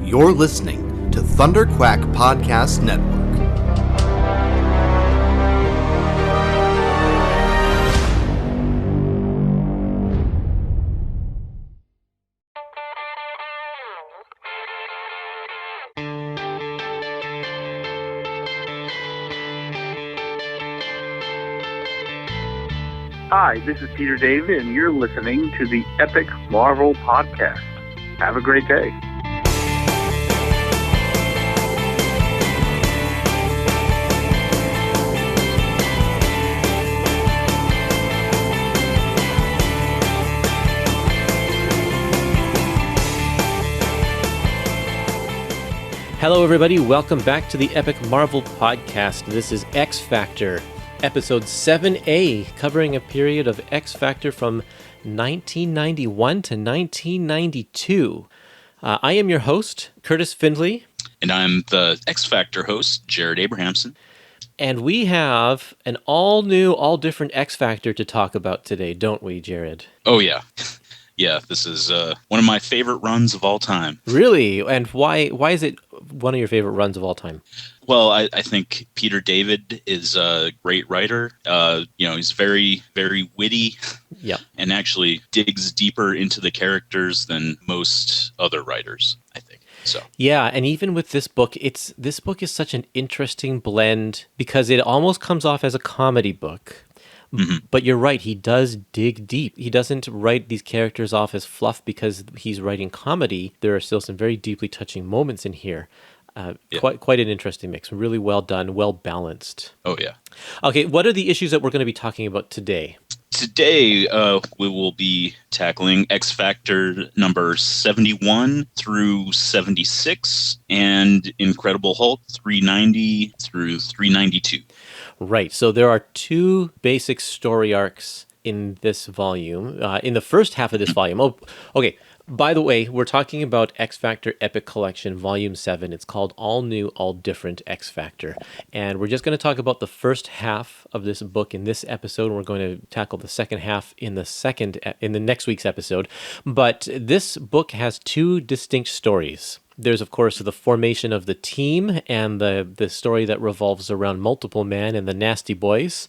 You're listening to Thunderquack Podcast Network. Hi, this is Peter David, and you're listening to the Epic Marvel Podcast. Have a great day. Hello, everybody. Welcome back to the Epic Marvel Podcast. This is XFactor. Episode 7A, covering a period of XFactor from 1991 to 1992. I am your host, Kurtis Findley. And I'm the XFactor host, Jared Abrahamson. And we have an all-new, all-different XFactor to talk about today, don't we, Jared? Oh, yeah. Yeah, this is one of my favorite runs of all time. Really? And why is it one of your favorite runs of all time? Well, I think Peter David is a great writer. He's very, very witty. Yeah. And actually digs deeper into the characters than most other writers, I think. So. Yeah, and even with this book is such an interesting blend because it almost comes off as a comedy book. Mm-hmm. But you're right, he does dig deep. He doesn't write these characters off as fluff because he's writing comedy. There are still some very deeply touching moments in here. Quite an interesting mix. Really well done, well balanced. Oh, yeah. Okay, what are the issues that we're going to be talking about today? Today, we will be tackling XFactor number 71 through 76 and Incredible Hulk 390 through 392. Right, so there are two basic story arcs in this volume, in the first half of this volume. Oh, okay. By the way, we're talking about XFactor Epic Collection Volume 7. It's called All New, All Different XFactor. And we're just going to talk about the first half of this book in this episode. We're going to tackle the second half in the next week's episode. But this book has two distinct stories. There's, of course, the formation of the team and the story that revolves around Multiple Man and the Nasty Boys.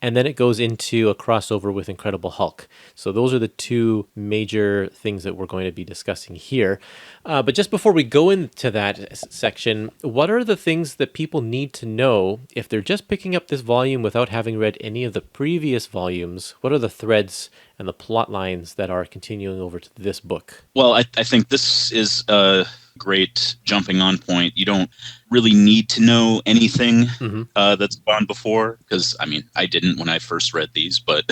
And then it goes into a crossover with Incredible Hulk. So those are the two major things that we're going to be discussing here. But just before we go into that section, what are the things that people need to know if they're just picking up this volume without having read any of the previous volumes? What are the threads and the plot lines that are continuing over to this book? Well, I think this is a great jumping on point. You don't really need to know anything that's gone before, because I didn't when I first read these, but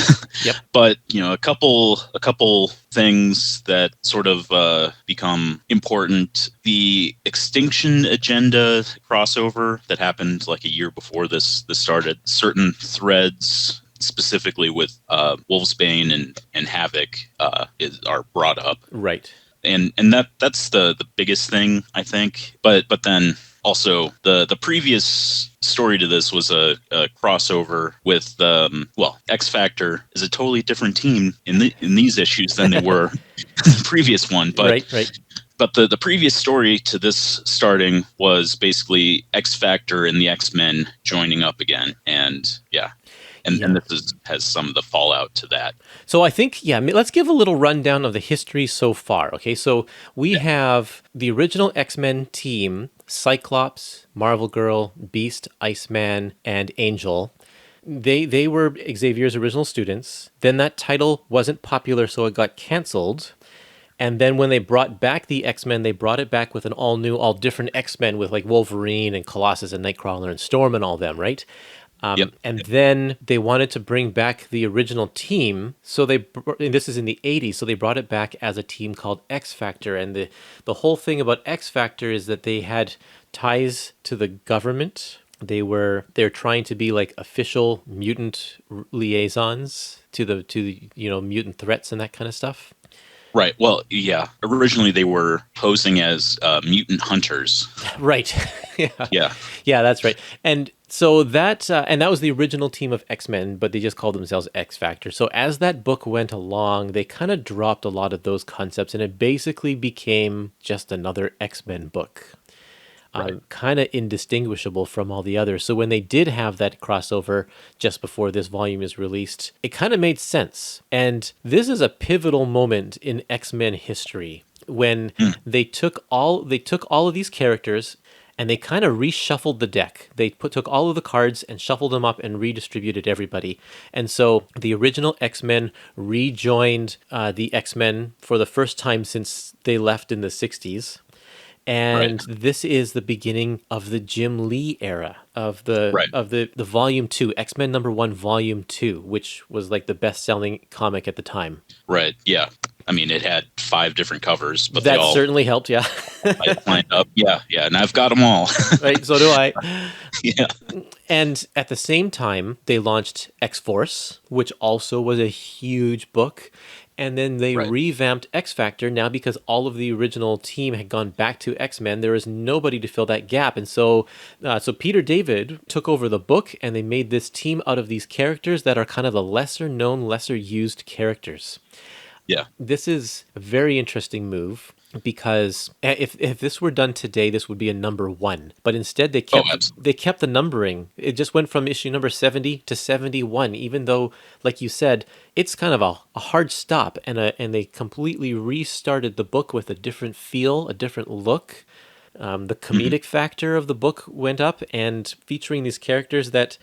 yep. But a couple things that sort of become important. The Extinction Agenda crossover that happened like a year before this started. Certain threads, specifically with Wolfsbane and Havoc, are brought up. Right. And that's the biggest thing, I think. But then also the previous story to this was a crossover with XFactor is a totally different team in these issues than they were in the previous one. But right. But the previous story to this starting was basically XFactor and the X-Men joining up again, and yeah. And this has some of the fallout to that. So I think, let's give a little rundown of the history so far. Okay, so we have the original X-Men team, Cyclops, Marvel Girl, Beast, Iceman, and Angel. They were Xavier's original students. Then that title wasn't popular, so it got canceled. And then when they brought back the X-Men, they brought it back with an all-new, all-different X-Men with like Wolverine and Colossus and Nightcrawler and Storm and all them, right? And then they wanted to bring back the original team, so and this is in the 80s, so they brought it back as a team called XFactor. And the whole thing about XFactor is that they had ties to the government. They're trying to be like official mutant liaisons to the mutant threats and that kind of stuff. Right. Well, yeah. Originally, they were posing as mutant hunters. Right. Yeah. Yeah, that's right. And So that and that was the original team of X-Men, but they just called themselves XFactor. So as that book went along, they kind of dropped a lot of those concepts, and it basically became just another X-Men book. Right. Kind of indistinguishable from all the others. So when they did have that crossover just before this volume is released, it kind of made sense. And this is a pivotal moment in X-Men history when they took all of these characters and they kind of reshuffled the deck. They took all of the cards and shuffled them up and redistributed everybody. And so the original X-Men rejoined the X-Men for the first time since they left in the 60s. And this is the beginning of the Jim Lee era of the volume 2, X-Men #1 volume 2, which was like the best-selling comic at the time. Right. Yeah. I mean, it had 5 different covers, but that they all certainly helped. Yeah. lined up. Yeah. Yeah. And I've got them all. Right. So do I. Yeah. And at the same time, they launched X-Force, which also was a huge book. And then they revamped X-Factor now because all of the original team had gone back to X-Men. There was nobody to fill that gap. And so Peter David took over the book and they made this team out of these characters that are kind of the lesser known, lesser used characters. Yeah. This is a very interesting move because if this were done today, this would be a #1. But instead, they kept the numbering. It just went from issue number 70 to 71, even though, like you said, it's kind of a hard stop, and they completely restarted the book with a different feel, a different look. The comedic factor of the book went up, and featuring these characters that,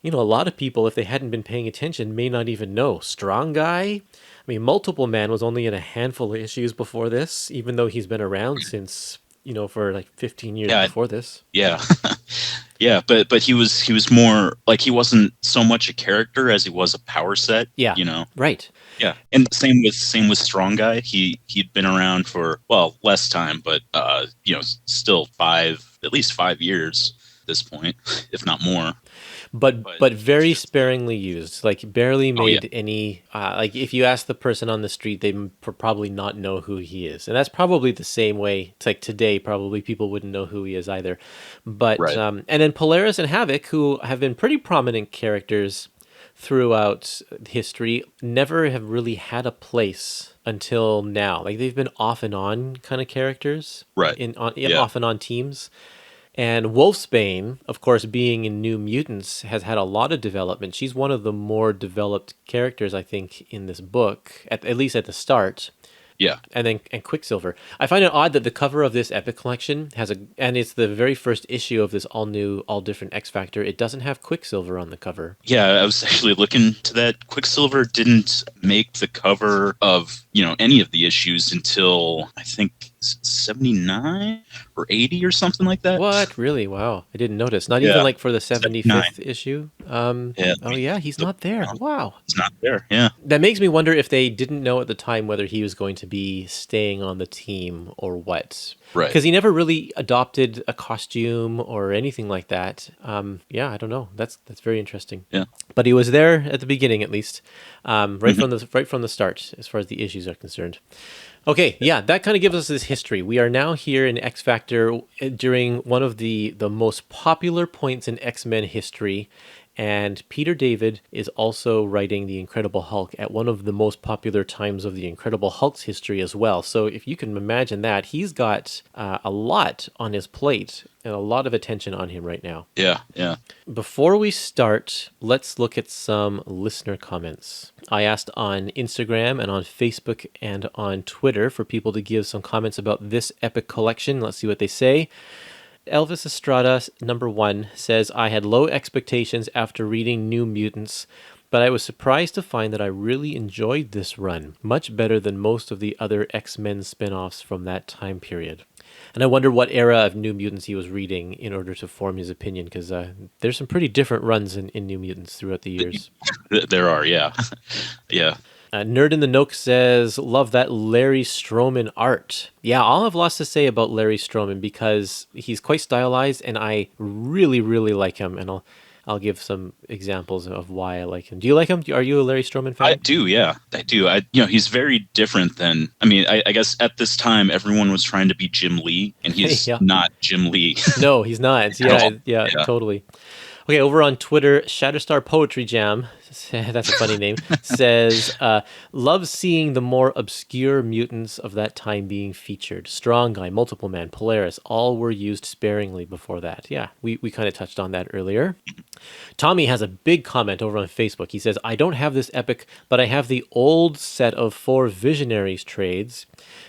a lot of people, if they hadn't been paying attention, may not even know. Strong Guy. I mean, Multiple Man was only in a handful of issues before this, even though he's been around since, for like 15 years before this. Yeah. Yeah, but he was more like, he wasn't so much a character as he was a power set. Yeah. Right. Yeah. And same with Strong Guy. He'd been around for, well, less time, but still at least 5 years at this point, if not more. But very sparingly used, like barely made any, like if you ask the person on the street, they probably not know who he is. And that's probably the same way, it's like today, probably people wouldn't know who he is either. But, and then Polaris and Havoc, who have been pretty prominent characters throughout history, never have really had a place until now. Like they've been off and on kind of characters, off and on teams. And Wolfsbane, of course, being in New Mutants, has had a lot of development. She's one of the more developed characters, I think, in this book, at least at the start. Yeah. And Quicksilver. I find it odd that the cover of this Epic Collection and it's the very first issue of this all new, all different X-Factor. It doesn't have Quicksilver on the cover. Yeah, I was actually looking to that. Quicksilver didn't make the cover of, any of the issues until, I think, 79 or 80 or something like that. What? Really? Wow. I didn't notice. Not even like for the 75th issue. He's not there. Wow. He's not there. Yeah. That makes me wonder if they didn't know at the time whether he was going to be staying on the team or what. Right. Because he never really adopted a costume or anything like that. I don't know. That's very interesting. Yeah. But he was there at the beginning, at least, from the start, as far as the issues are concerned. Okay, yeah, that kind of gives us this history. We are now here in X-Factor during one of the most popular points in X-Men history, and Peter David is also writing The Incredible Hulk at one of the most popular times of The Incredible Hulk's history as well. So if you can imagine that, he's got a lot on his plate and a lot of attention on him right now. Yeah, yeah. Before we start, let's look at some listener comments. I asked on Instagram and on Facebook and on Twitter for people to give some comments about this epic collection. Let's see what they say. Elvis Estrada, #1, says, I had low expectations after reading New Mutants, but I was surprised to find that I really enjoyed this run, much better than most of the other X-Men spin-offs from that time period. And I wonder what era of New Mutants he was reading in order to form his opinion, because there's some pretty different runs in New Mutants throughout the years. There are, yeah. Yeah. Nerd in the Nook says, love that Larry Stroman art. Yeah, I'll have lots to say about Larry Stroman because he's quite stylized and I really, really like him. And I'll give some examples of why I like him. Do you like him? Are you a Larry Stroman fan? I do, yeah. I do. He's very different than, I guess at this time everyone was trying to be Jim Lee and he's not Jim Lee. No, he's not. Yeah, totally. Okay, over on Twitter, Shatterstar Poetry Jam, that's a funny name, says, loves seeing the more obscure mutants of that time being featured. Strong Guy, Multiple Man, Polaris, all were used sparingly before that. Yeah, we kind of touched on that earlier. Tommy has a big comment over on Facebook. He says, I don't have this epic, but I have the old set of 4 Visionaries trades.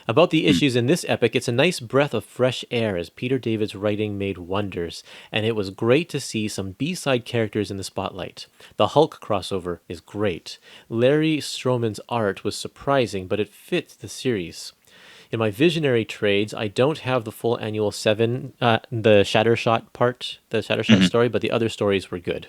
About the issues in this epic, it's a nice breath of fresh air as Peter David's writing made wonders, and it was great to see some B-side characters in the spotlight. The Hulk crossover is great. Larry Stroman's art was surprising, but it fits the series. In my Visionary trades, I don't have the full annual 7, the Shattershot part, the Shattershot story, but the other stories were good.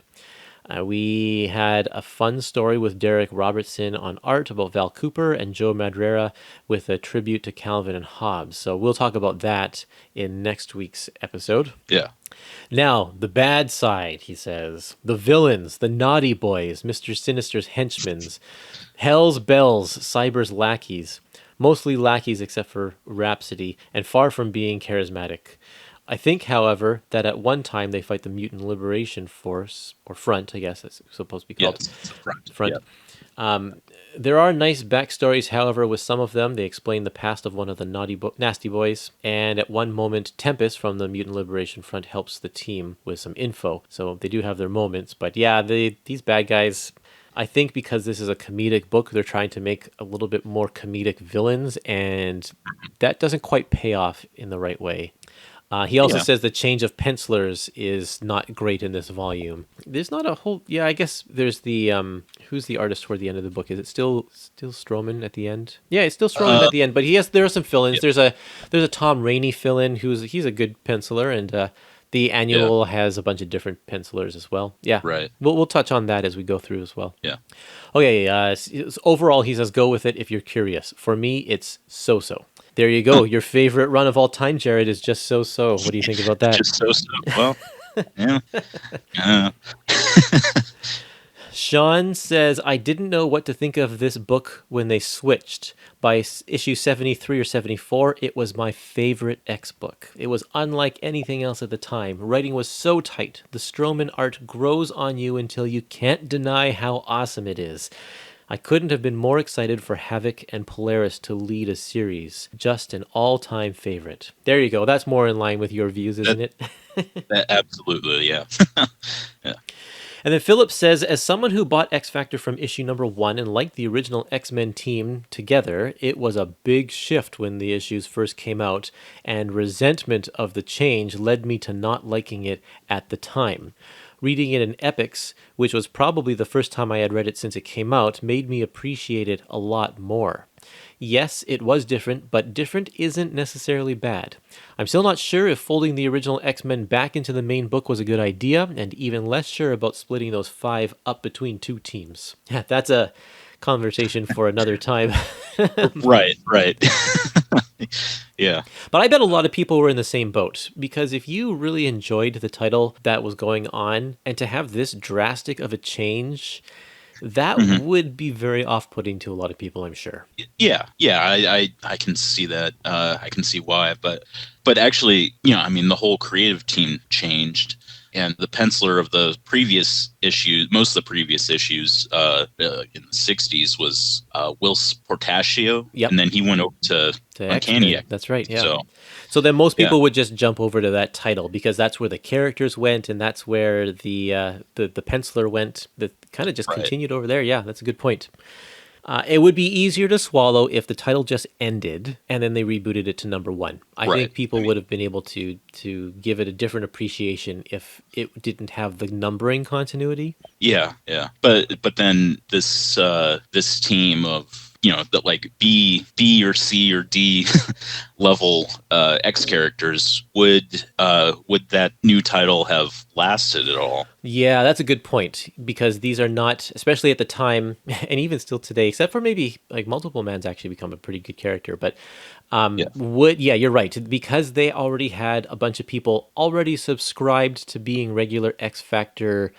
We had a fun story with Derek Robertson on art about Val Cooper and Joe Madureira with a tribute to Calvin and Hobbes. So we'll talk about that in next week's episode. Yeah. Now, the bad side, he says. The villains, the naughty boys, Mr. Sinister's henchmen, Hell's Bells, Cyber's lackeys. Mostly lackeys except for Rhapsody, and far from being charismatic. I think, however, that at one time they fight the Mutant Liberation Force, or Front, I guess it's supposed to be called. Yes, it's a Front. Yeah. There are nice backstories, however, with some of them. They explain the past of one of the nasty boys, and at one moment, Tempest from the Mutant Liberation Front helps the team with some info. So they do have their moments, but yeah, these bad guys... I think because this is a comedic book, they're trying to make a little bit more comedic villains, and that doesn't quite pay off in the right way. He also says the change of pencilers is not great in this volume. There's not a whole... Yeah, I guess there's the... who's the artist toward the end of the book? Is it still Stroman at the end? Yeah, it's still Stroman at the end, but there are some fill-ins. Yeah. There's a Tom Rainey fill-in he's a good penciler, and... the annual has a bunch of different pencilers as well. Yeah, right. We'll touch on that as we go through as well. Yeah. Okay. Overall, he says go with it if you're curious. For me, it's so-so. There you go. Your favorite run of all time, Jared, is just so-so. What do you think about that? Just so-so. Well, yeah. Sean says, I didn't know what to think of this book when they switched. By issue 73 or 74, it was my favorite X book. It was unlike anything else at the time. Writing was so tight. The Stroman art grows on you until you can't deny how awesome it is. I couldn't have been more excited for Havoc and Polaris to lead a series. Just an all-time favorite. There you go. That's more in line with your views, isn't it? Absolutely, yeah. Yeah. And then Philip says, as someone who bought XFactor from issue number 1 and liked the original X-Men team together, it was a big shift when the issues first came out, and resentment of the change led me to not liking it at the time. Reading it in Epics, which was probably the first time I had read it since it came out, made me appreciate it a lot more. Yes, it was different, but different isn't necessarily bad. I'm still not sure if folding the original X-Men back into the main book was a good idea, and even less sure about splitting those 5 up between 2 teams. Yeah, that's a conversation for another time. Right. Yeah. But I bet a lot of people were in the same boat, because if you really enjoyed the title that was going on, and to have this drastic of a change... that would be very off-putting to a lot of people, I'm sure. Yeah, I can see that. I can see why, but actually, the whole creative team changed, and the penciler of the previous issues, most of the previous issues in the 60s was Will Portacio, and then he went over to Uncanny X. That's right, yeah. So then most people would just jump over to that title because that's where the characters went and that's where the penciler went. That kind of just continued over there. Yeah, that's a good point. It would be easier to swallow if the title just ended and then they rebooted it to number 1. I think people would have been able to give it a different appreciation if it didn't have the numbering continuity. Yeah. But then this team of that like B or C or D level X characters, would that new title have lasted at all? Yeah, that's a good point, because these are not, especially at the time, and even still today, except for maybe like Multiple Man's actually become a pretty good character, but you're right, because they already had a bunch of people already subscribed to being regular X Factor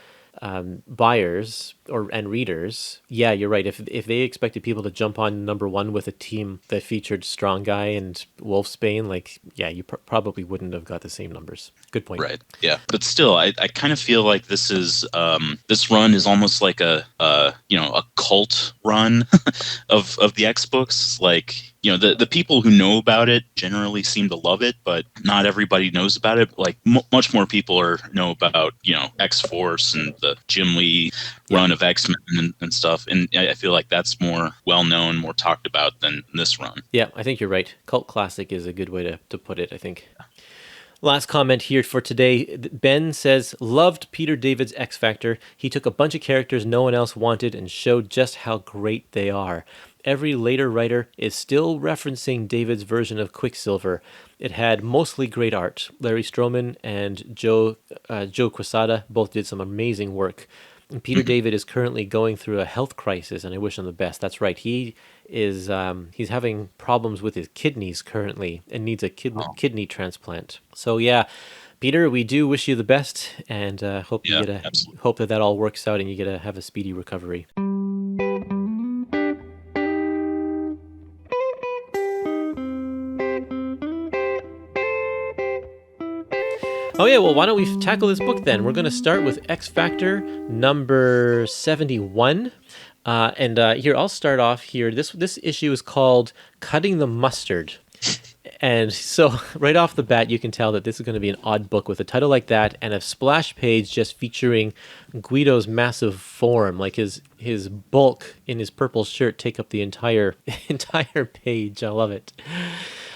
buyers and readers, yeah, you're right. If they expected people to jump on number one with a team that featured Strong Guy and Wolfsbane, like, yeah, you probably wouldn't have got the same numbers. Good point. Right. Yeah. But still, I kind of feel like this is this run is almost like a cult run of the X books. Like, the people who know about it generally seem to love it, but not everybody knows about it. Like much more people know about X Force and the Jim Lee run of X-Men and stuff. And I feel like that's more well known, more talked about than this run. Yeah, I think you're right. Cult classic is a good way to put it, I think. Last comment here for today. Ben says, loved Peter David's X-Factor. He took a bunch of characters no one else wanted and showed just how great they are. Every later writer is still referencing David's version of Quicksilver. It had mostly great art. Larry Stroman and Joe Quesada both did some amazing work. And Peter David is currently going through a health crisis, and I wish him the best. That's right. He is he's having problems with his kidneys currently and needs a kidney transplant. So yeah, Peter, we do wish you the best, and hope that all works out and you get to have a speedy recovery. Oh yeah, well, why don't we tackle this book then? We're going to start with X-Factor number 71. Here, I'll start off here. This issue is called Cutting the Mustard. And so right off the bat, you can tell that this is going to be an odd book with a title like that and a splash page just featuring Guido's massive form, like his bulk in his purple shirt take up the entire page. I love it.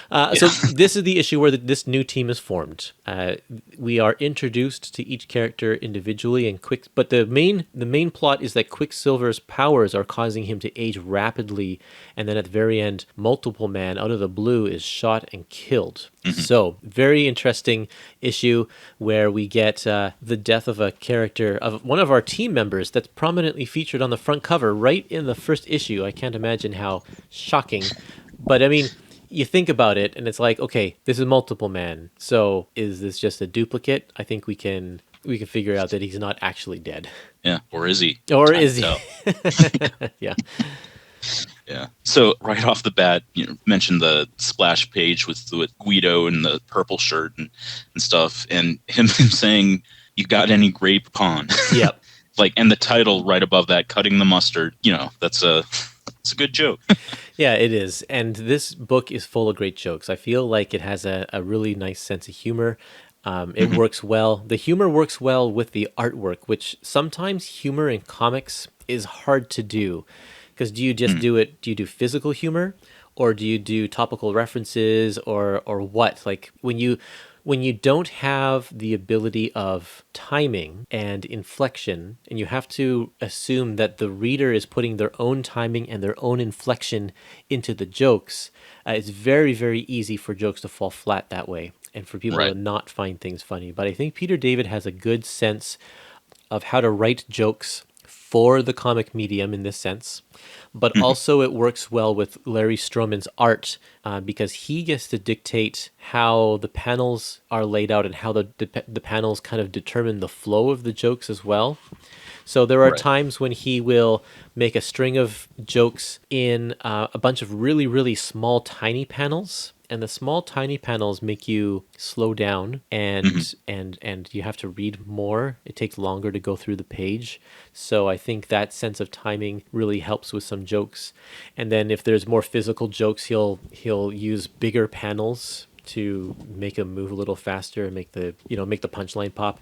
So this is the issue where this new team is formed. We are introduced to each character individually but the main plot is that Quicksilver's powers are causing him to age rapidly, and then at the very end, Multiple Man out of the blue is shot and killed. Mm-hmm. So very interesting issue where we get the death of a character of one of our team members that's prominently featured on the front cover right in the first issue. I can't imagine how shocking, but I mean, you think about it, and it's like, okay, this is Multiple Man. So is this just a duplicate? I think we can figure out that he's not actually dead. Yeah, or is he? Or is he? Yeah. Yeah. So right off the bat, mentioned the splash page with Guido and the purple shirt and stuff, and him saying, "You got any grape pawn?" Yep. And the title right above that, "Cutting the Mustard." That's it's a good joke. Yeah, it is. And this book is full of great jokes. I feel like it has a really nice sense of humor. It works well. The humor works well with the artwork, which sometimes humor in comics is hard to do. Because do you just do you do physical humor, or do you do topical references, or what? Like when you don't have the ability of timing and inflection, and you have to assume that the reader is putting their own timing and their own inflection into the jokes, it's very, very easy for jokes to fall flat that way and for people to not find things funny. But I think Peter David has a good sense of how to write jokes for the comic medium in this sense, but also it works well with Larry Stroman's art because he gets to dictate how the panels are laid out and how the panels kind of determine the flow of the jokes as well. So there are times when he will make a string of jokes in a bunch of really, really small, tiny panels. And the small, tiny panels make you slow down and you have to read more. It takes longer to go through the page. So I think that sense of timing really helps with some jokes. And then if there's more physical jokes, he'll use bigger panels to make them move a little faster and make the punchline pop.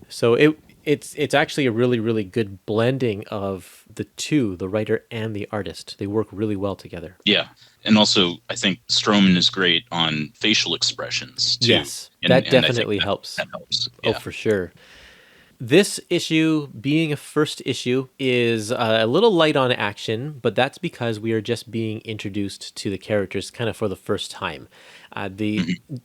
So it's actually a really, really good blending of the two, the writer and the artist. They work really well together. Yeah. And also, I think Stroman is great on facial expressions, too. Yes, that definitely helps. That helps. Yeah. Oh, for sure. This issue, being a first issue, is a little light on action, but that's because we are just being introduced to the characters kind of for the first time.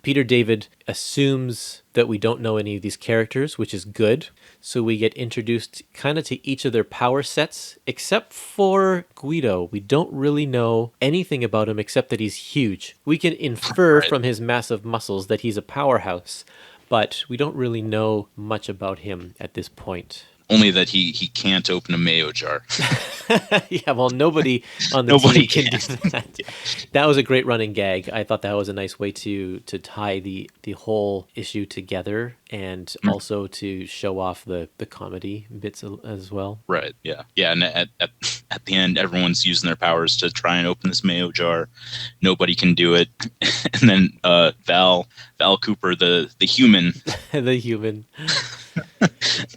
Peter David assumes that we don't know any of these characters, which is good. So we get introduced kind of to each of their power sets, except for Guido. We don't really know anything about him except that he's huge. We can infer from his massive muscles that he's a powerhouse, but we don't really know much about him at this point. Only that he can't open a mayo jar. Yeah, well, nobody on the Nobody team can do that. That was a great running gag. I thought that was a nice way to tie the whole issue together, and also to show off the comedy bits as well. Right. Yeah. Yeah. And at the end, everyone's using their powers to try and open this mayo jar. Nobody can do it. And then Val Cooper, the human, The human.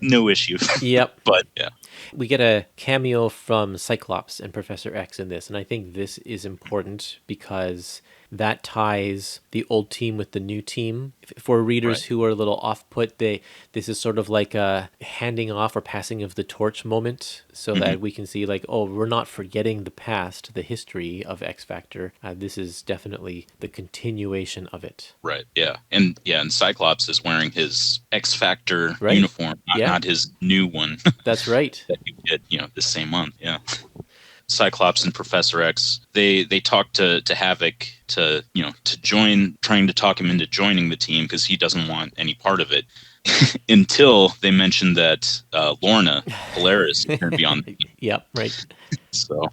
no issue. Yep. But yeah. We get a cameo from Cyclops and Professor X in this, and I think this is important because that ties the old team with the new team. For readers Right. who are a little off-put, this is sort of like a handing off or passing of the torch moment, so that we can see like, oh, we're not forgetting the past, the history of X Factor. This is definitely the continuation of it. Right. Yeah. And Cyclops is wearing his X Factor Right. uniform, Yeah. not his new one That's right. that he did, this same month. Yeah. Cyclops and Professor X, they talk to Havoc to join, trying to talk him into joining the team because he doesn't want any part of it. Until they mention that Lorna Polaris is going to be on the team. Yep, right. So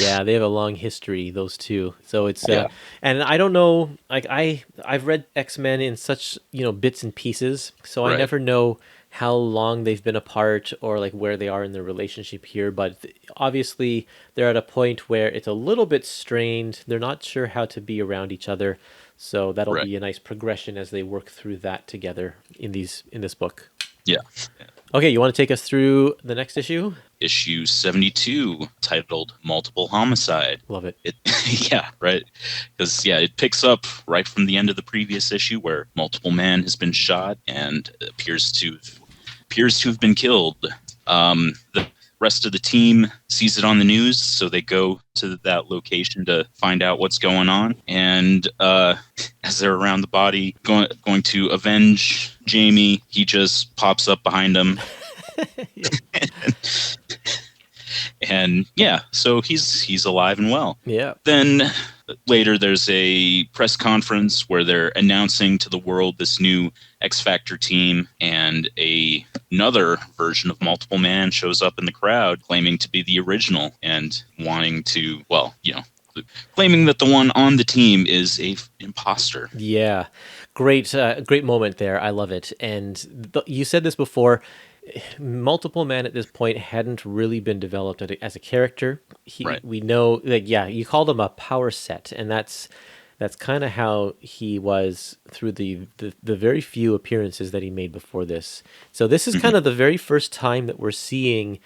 Yeah, they have a long history, those two. So it's Yeah. and I don't know, like I've read X-Men in such, bits and pieces, so I Right. never know how long they've been apart or like where they are in their relationship here, but obviously they're at a point where it's a little bit strained. They're not sure how to be around each other. So that'll Right. be a nice progression as they work through that together in this book. yeah. Okay, you want to take us through the next issue? Issue 72, titled Multiple Homicide. Love it. Yeah, right. Because it picks up right from the end of the previous issue where Multiple Man has been shot and appears to have been killed. The rest of the team sees it on the news, so they go to that location to find out what's going on. And as they're around the body, going to avenge Jamie, he just pops up behind them. And so he's alive and well. Yeah. Then later there's a press conference where they're announcing to the world this new X Factor team, and another version of Multiple Man shows up in the crowd claiming to be the original and wanting to, claiming that the one on the team is a imposter. Yeah, great moment there. I love it. And you said this before. Multiple Man at this point hadn't really been developed as a character. Right. We know that, you called him a power set, and that's kind of how he was through the very few appearances that he made before this. So this is kind of the very first time that we're seeing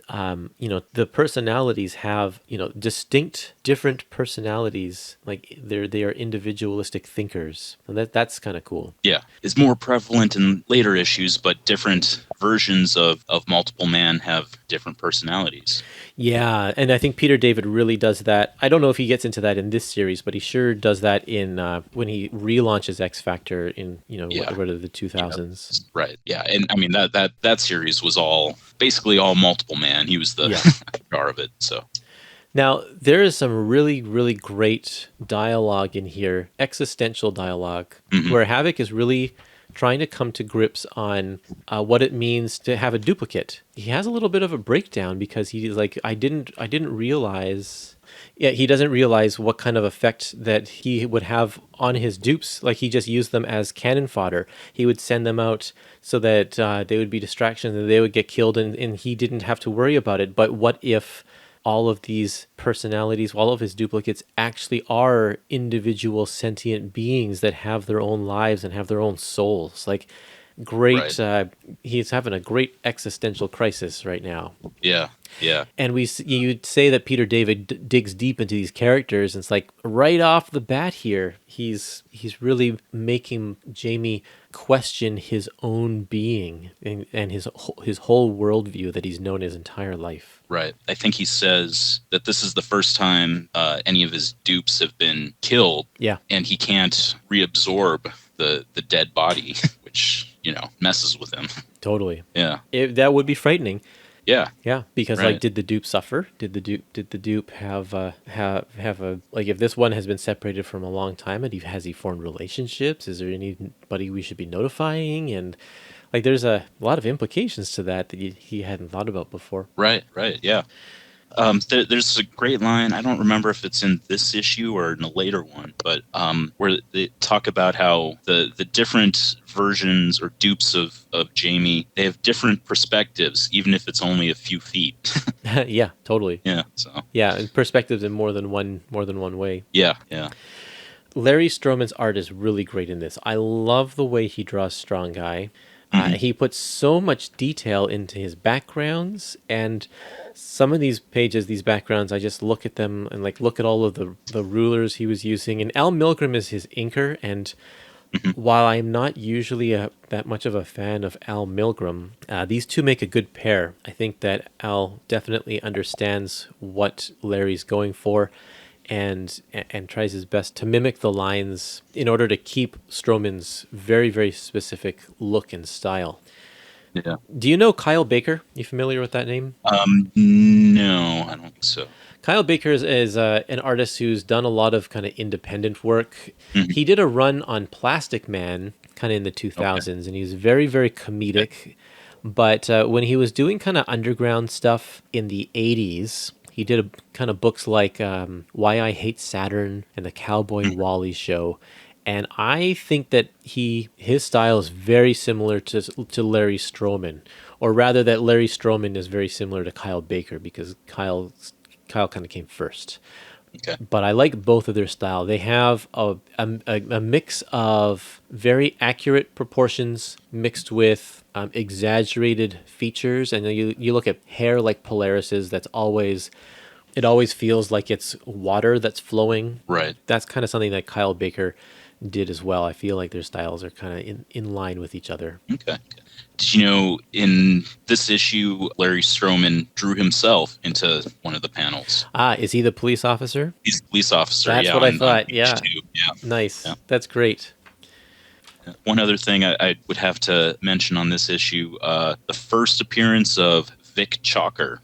the personalities have, distinct, different personalities. Like they are individualistic thinkers, and that's kind of cool. Yeah, it's more prevalent in later issues, but different versions of Multiple Man have different personalities. Yeah, and I think Peter David really does that. I don't know if he gets into that in this series, but he sure does that in when he relaunches X Factor in what are the 2000s. Right. Yeah, and I mean that series was basically all Multiple Man. He was the star of it. So now there is some really, really great dialogue in here, existential dialogue, where Havoc is really trying to come to grips on what it means to have a duplicate. He has a little bit of a breakdown because he's like, I didn't realize. Yeah, he doesn't realize what kind of effect that he would have on his dupes. Like, he just used them as cannon fodder. He would send them out so that they would be distractions and they would get killed, and he didn't have to worry about it. But what if all of these personalities, all of his duplicates actually are individual sentient beings that have their own lives and have their own souls? Like, great. Right. He's having a great existential crisis right now. Yeah. And you'd say that Peter David digs deep into these characters, and it's like right off the bat here, he's really making Jamie question his own being and his whole worldview that he's known his entire life. Right. I think he says that this is the first time any of his dupes have been killed. Yeah. And he can't reabsorb the dead body, which messes with him. Totally. Yeah. That would be frightening. Yeah. Yeah, because Right. like, did the dupe suffer? Did the dupe have have a like, if this one has been separated from a long time, and has he formed relationships? Is there anybody we should be notifying? And like, there's a lot of implications to that he hadn't thought about before. Right. Right. Yeah. There's a great line. I don't remember if it's in this issue or in a later one, but where they talk about how the different versions or dupes of Jamie, they have different perspectives, even if it's only a few feet. Yeah, totally. Yeah. So Yeah, and perspectives in more than one way. yeah. Yeah. Larry Stroman's art is really great in this. I love the way he draws Strong Guy. He puts so much detail into his backgrounds, and some of these pages, these backgrounds, I just look at them and like look at all of the rulers he was using. And Al Milgrom is his inker, and while I'm not usually that much of a fan of Al Milgrom, these two make a good pair. I think that Al definitely understands what Larry's going for, and tries his best to mimic the lines in order to keep Stroman's very, very specific look and style. Yeah. Do you know Kyle Baker? You familiar with that name? No, I don't think so. Kyle Baker is an artist who's done a lot of kind of independent work. He did a run on Plastic Man kind of in the 2000s, and he was very, very comedic. But when he was doing kind of underground stuff in the 80s, he did kind of books like Why I Hate Saturn and The Cowboy Wally Show. And I think that his style is very similar to Larry Stroman, or rather that Larry Stroman is very similar to Kyle Baker, because Kyle kind of came first. Okay. But I like both of their style. They have a mix of very accurate proportions mixed with exaggerated features. And you look at hair like Polaris's, it always feels like it's water that's flowing. Right. That's kind of something that Kyle Baker did as well. I feel like their styles are kind of in line with each other. Okay. Did you know in this issue, Larry Stroman drew himself into one of the panels? Is he the police officer? He's a police officer. That's yeah, what I thought. page Yeah. 2. Yeah. Nice. Yeah. That's great. One other thing I would have to mention on this issue, the first appearance of Vic Chalker.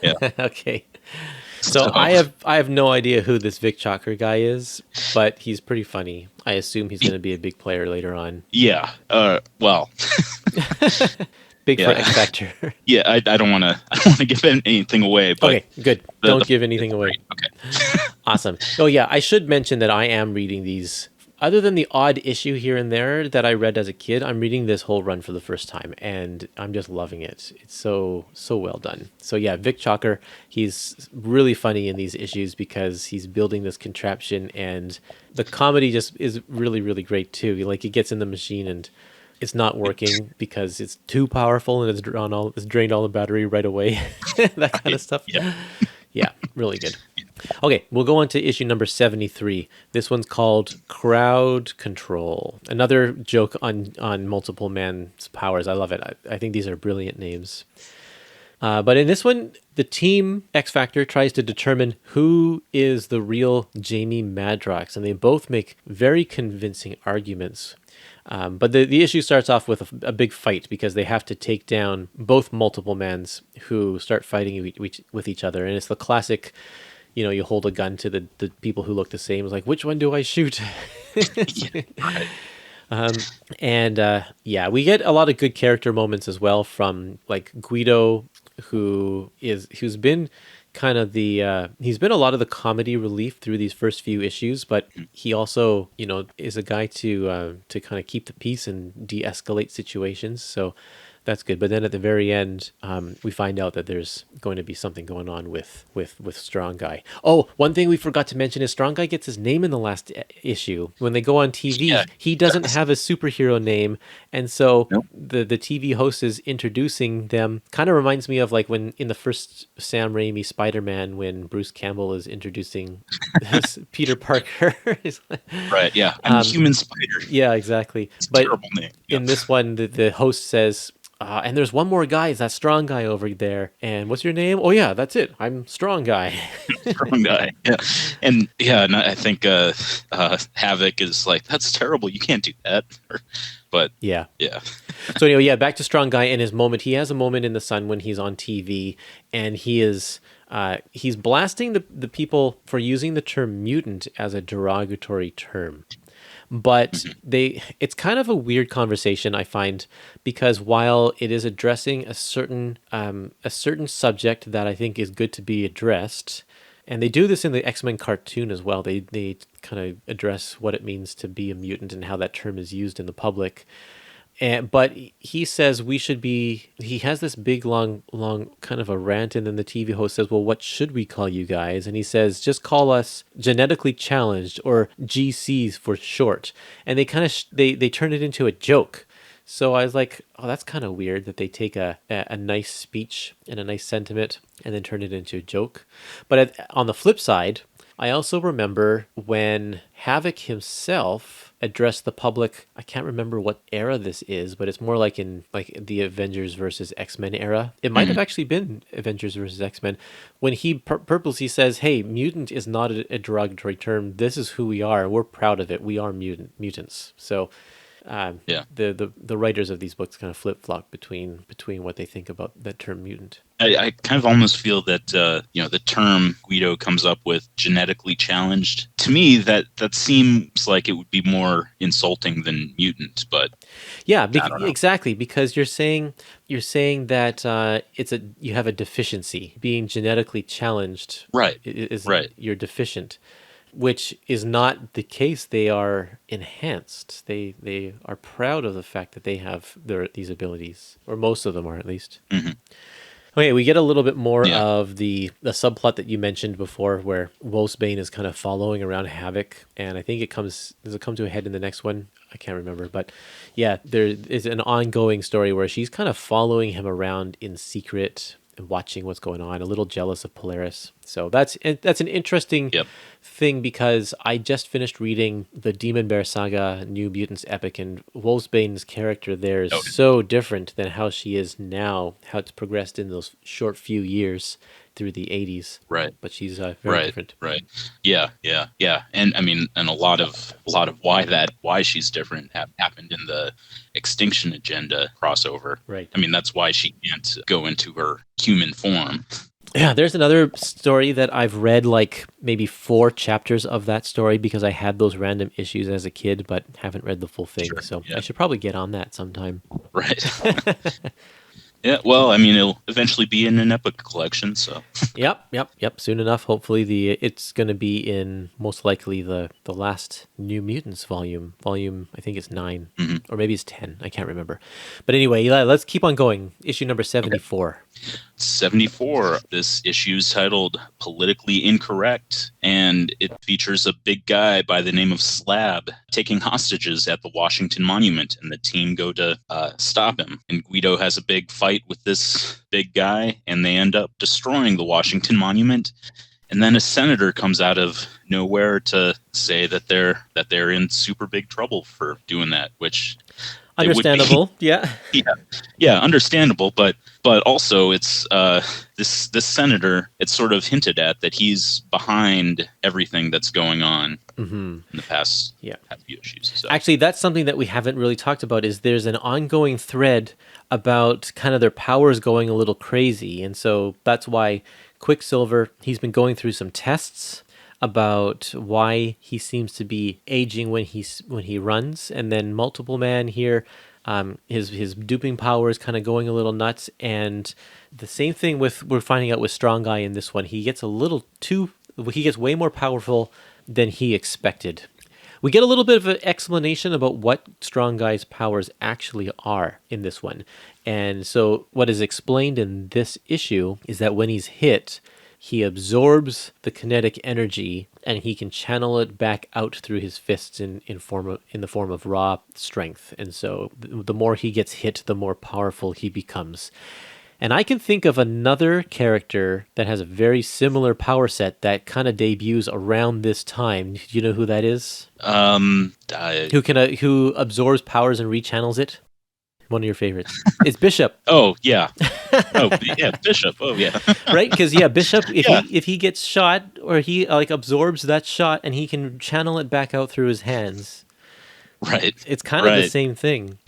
Yeah. Okay. So I have no idea who this Vic Chalker guy is, but he's pretty funny. I assume he's going to be a big player later on. Yeah. Well. Big for XFactor. Yeah. I don't want to give anything away. But okay. Good. Don't give anything away. Okay. Awesome. Oh yeah, I should mention that I am reading these. Other than the odd issue here and there that I read as a kid, I'm reading this whole run for the first time, and I'm just loving it. It's so well done. So yeah, Vic Chalker, he's really funny in these issues because he's building this contraption, and the comedy just is really, really great too. Like, it gets in the machine and it's not working because it's too powerful and it's drained all the battery right away. That kind of stuff. Yeah. Yeah, really good. Okay, we'll go on to issue number 73. This one's called Crowd Control. Another joke on Multiple Man's powers. I love it. I think these are brilliant names. But in this one, the team XFactor tries to determine who is the real Jamie Madrox, and they both make very convincing arguments. But the issue starts off with a big fight because they have to take down both Multiple Mans who start fighting with each other. And it's the classic, you hold a gun to the people who look the same. It's like, which one do I shoot? We get a lot of good character moments as well from like Guido, who's been kind of he's been a lot of the comedy relief through these first few issues, but he also is a guy to kind of keep the peace and de-escalate situations, so that's good. But then at the very end, we find out that there's going to be something going on with Strong Guy. Oh, one thing we forgot to mention is Strong Guy gets his name in the last issue. When they go on TV, he doesn't have a superhero name, and so the TV host is introducing them. Kind of reminds me of like when in the first Sam Raimi Spider-Man, when Bruce Campbell is introducing Peter Parker. Right, yeah. I'm Human Spider. Yeah, exactly. It's a terrible name. Yeah. In this one, the host says, and there's one more guy, is that strong guy over there. And what's your name? Oh yeah, that's it. I'm strong guy. Strong guy. Yeah. And I think Havoc is like, that's terrible. You can't do that. But Yeah. yeah. So anyway, yeah, back to Strong Guy and his moment. He has a moment in the sun when he's on TV, and he's blasting the people for using the term mutant as a derogatory term. But it's kind of a weird conversation, I find, because while it is addressing a certain subject that I think is good to be addressed, and they do this in the X-Men cartoon as well. They kind of address what it means to be a mutant and how that term is used in the public. But he says we should be. He has this big, long kind of a rant, and then the TV host says, "Well, what should we call you guys?" And he says, "Just call us genetically challenged, or GCs for short." And they kind of they turn it into a joke. So I was like, "Oh, that's kind of weird that they take a nice speech and a nice sentiment and then turn it into a joke." But on the flip side, I also remember when Havoc himself addressed the public. I can't remember what era this is, but it's more like in like the Avengers versus X-Men era. It might have actually been Avengers versus X-Men when he purposely says, "Hey, mutant is not a derogatory term. This is who we are. We're proud of it. We are mutants." So the writers of these books kind of flip-flop between what they think about that term mutant. I kind of almost feel that the term Guido comes up with, genetically challenged. To me, that seems like it would be more insulting than mutant. But yeah, exactly, because you're saying that you have a deficiency. Being genetically challenged, right, is right. You're deficient, which is not the case. They are enhanced. They are proud of the fact that they have these abilities, or most of them are at least. Mm-hmm. Okay, we get a little bit more of the subplot that you mentioned before, where Wolfsbane is kind of following around Havoc, and I think does it come to a head in the next one? I can't remember, but yeah, there is an ongoing story where she's kind of following him around in secret and watching what's going on, a little jealous of Polaris. So that's an interesting thing, because I just finished reading the Demon Bear Saga New Mutants epic, and Wolfsbane's character there is so different than how she is now, how it's progressed in those short few years through the 80s. Right. But she's very different. Right. Yeah. And I mean, and a lot of why she's different happened in the Extinction Agenda crossover. Right. I mean, that's why she can't go into her human form. Yeah, there's another story that I've read, like maybe 4 chapters of that story, because I had those random issues as a kid, but haven't read the full thing. Sure, so I should probably get on that sometime. Right. Yeah, well, I mean, it'll eventually be in an Epic collection, so. Yep. Soon enough, hopefully it's going to be in, most likely, the last New Mutants volume. I think it's 9, or maybe it's 10. I can't remember. But anyway, let's keep on going. Issue number 74. Okay. 74. This issue is titled Politically Incorrect, and it features a big guy by the name of Slab taking hostages at the Washington Monument, and the team go to stop him. And Guido has a big fight with this big guy, and they end up destroying the Washington Monument. And then a senator comes out of nowhere to say that they're in super big trouble for doing that, which understandable. Yeah, understandable. But also, it's this senator. It's sort of hinted at that he's behind everything that's going on in the past few issues. So. Actually, that's something that we haven't really talked about. Is there's an ongoing thread about kind of their powers going a little crazy, and so that's why Quicksilver, he's been going through some tests about why he seems to be aging when he runs, and then Multiple Man here, his duping power is kind of going a little nuts, and the same thing we're finding out with Strong Guy in this one. He gets way more powerful than he expected. We get a little bit of an explanation about what Strong Guy's powers actually are in this one. And so what is explained in this issue is that when he's hit, he absorbs the kinetic energy and he can channel it back out through his fists in the form of raw strength. And so the more he gets hit, the more powerful he becomes. And I can think of another character that has a very similar power set that kind of debuts around this time. Do you know who that is? Who absorbs powers and rechannels it? one of your favorites. It's Bishop. Oh yeah. Oh yeah, Bishop. Oh yeah. Right? Because Bishop, Yeah. if he gets shot or he like absorbs that shot and he can channel it back out through his hands, Right. it's kind of the same thing.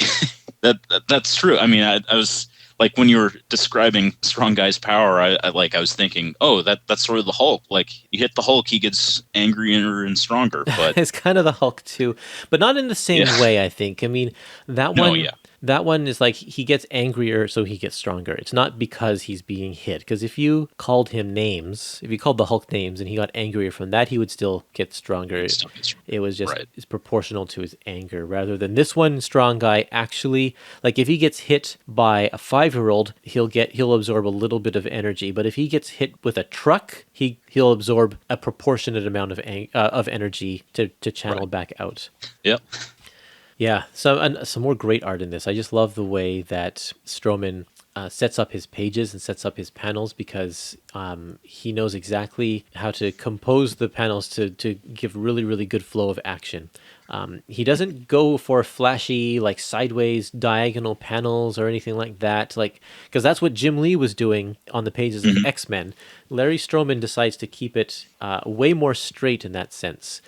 That's true. I mean, I was like, when you were describing Strong Guy's power, I was thinking, oh, that's sort of the Hulk. Like, you hit the Hulk, he gets angrier and stronger. But It's kind of the Hulk too, but not in the same Yeah. way, I think. I mean, that No, one, yeah. that one is like he gets angrier, so he gets stronger. It's not because he's being hit. Because if you called him names, if you called the Hulk names, and he got angrier from that, he would still get stronger. Still gets stronger. It was just Right. it's proportional to his anger, rather than this one. Strong Guy actually, like, if he gets hit by a 5-year-old, he'll absorb a little bit of energy. But if he gets hit with a truck, he'll absorb a proportionate amount of energy to channel back out. Yep. Yeah, some more great art in this. I just love the way that Stroman sets up his pages and sets up his panels, because he knows exactly how to compose the panels to give really, really good flow of action. He doesn't go for flashy, like, sideways diagonal panels or anything like that, like, because that's what Jim Lee was doing on the pages of X-Men. Larry Stroman decides to keep it way more straight in that sense.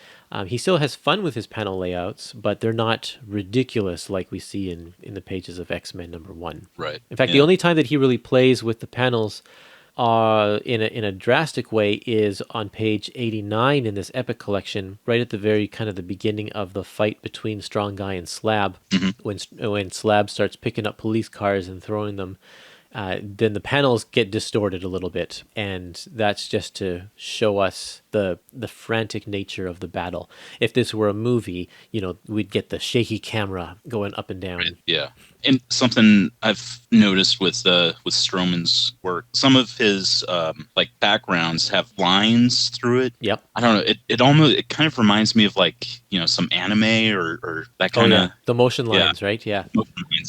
He still has fun with his panel layouts, but they're not ridiculous like we see in the pages of X-Men #1. Right. In fact, the only time that he really plays with the panels in a drastic way is on page 89 in this Epic collection, right at the very kind of the beginning of the fight between Strong Guy and Slab, when Slab starts picking up police cars and throwing them. Then the panels get distorted a little bit, and that's just to show us the frantic nature of the battle. If this were a movie, we'd get the shaky camera going up and down. Right. Yeah. And something I've noticed with Stroman's work, some of his like backgrounds have lines through it. Yep. I don't know. It kind of reminds me of, like, some anime or that kind of the motion lines, right? Yeah.